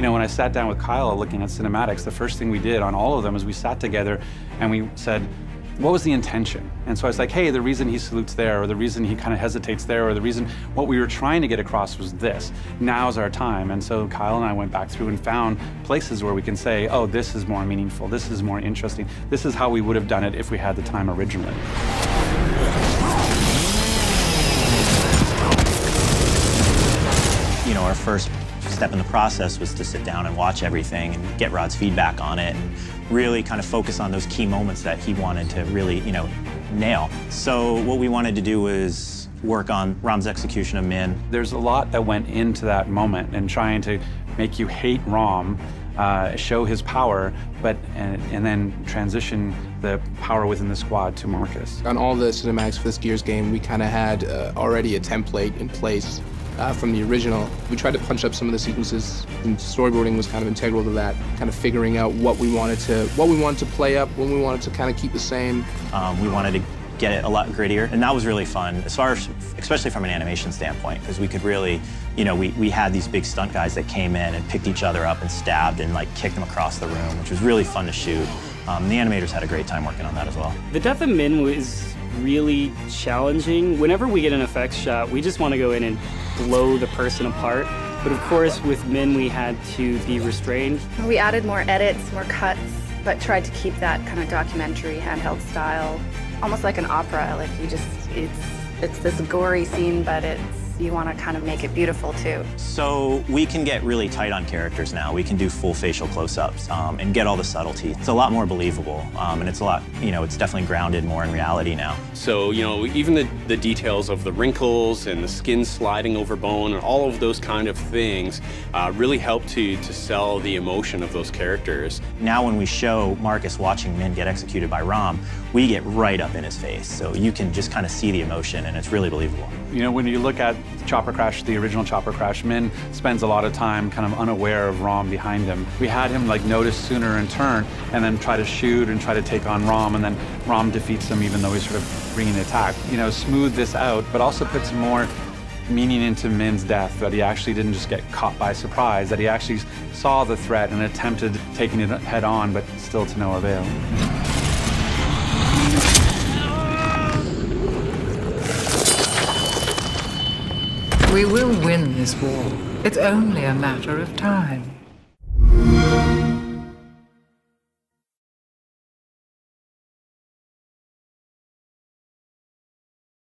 know, when I sat down with Kyle looking at cinematics, the first thing we did on all of them is we sat together and we said, what was the intention? And so I was like, hey, the reason he salutes there, or the reason he kind of hesitates there, or the reason what we were trying to get across was this. Now's our time. And so Kyle and I went back through and found places where we can say, oh, this is more meaningful, this is more interesting, this is how we would have done it if we had the time originally. You know, our first step in the process was to sit down and watch everything and get Rod's feedback on it and really kind of focus on those key moments that he wanted to really, you know, nail. So what we wanted to do was work on Rom's execution of Min. There's a lot that went into that moment and trying to make you hate Rom, show his power, but and then transition the power within the squad to Marcus. On all the cinematics for this Gears game, we kind of had already a template in place from the original. We tried to punch up some of the sequences, and storyboarding was kind of integral to that, kind of figuring out what we wanted to play up, when we wanted to kind of keep the same. We wanted to get it a lot grittier, and that was really fun, as far as, especially from an animation standpoint, because we could really, you know, we had these big stunt guys that came in and picked each other up and stabbed and like kicked them across the room, which was really fun to shoot. The animators had a great time working on that as well. The death of Min was really challenging. Whenever we get an effects shot, we just want to go in and blow the person apart. But of course, with Min, we had to be restrained. We added more edits, more cuts, but tried to keep that kind of documentary handheld style, almost like an opera. Like it's this gory scene, but you want to kind of make it beautiful too. So we can get really tight on characters now. We can do full facial close-ups and get all the subtlety. It's a lot more believable, and it's a lot, you know, it's definitely grounded more in reality now. So, you know, even the details of the wrinkles and the skin sliding over bone and all of those kind of things really help to sell the emotion of those characters. Now when we show Marcus watching Min get executed by Rom, we get right up in his face. So you can just kind of see the emotion, and it's really believable. You know, when you look at Chopper Crash, the original Chopper Crash, Min spends a lot of time kind of unaware of Rom behind him. We had him like notice sooner and turn, and then try to shoot and try to take on Rom, and then Rom defeats him even though he's sort of bringing the attack. You know, smooth this out, but also puts more meaning into Min's death, that he actually didn't just get caught by surprise, that he actually saw the threat and attempted taking it head on, but still to no avail. We will win this war. It's only a matter of time.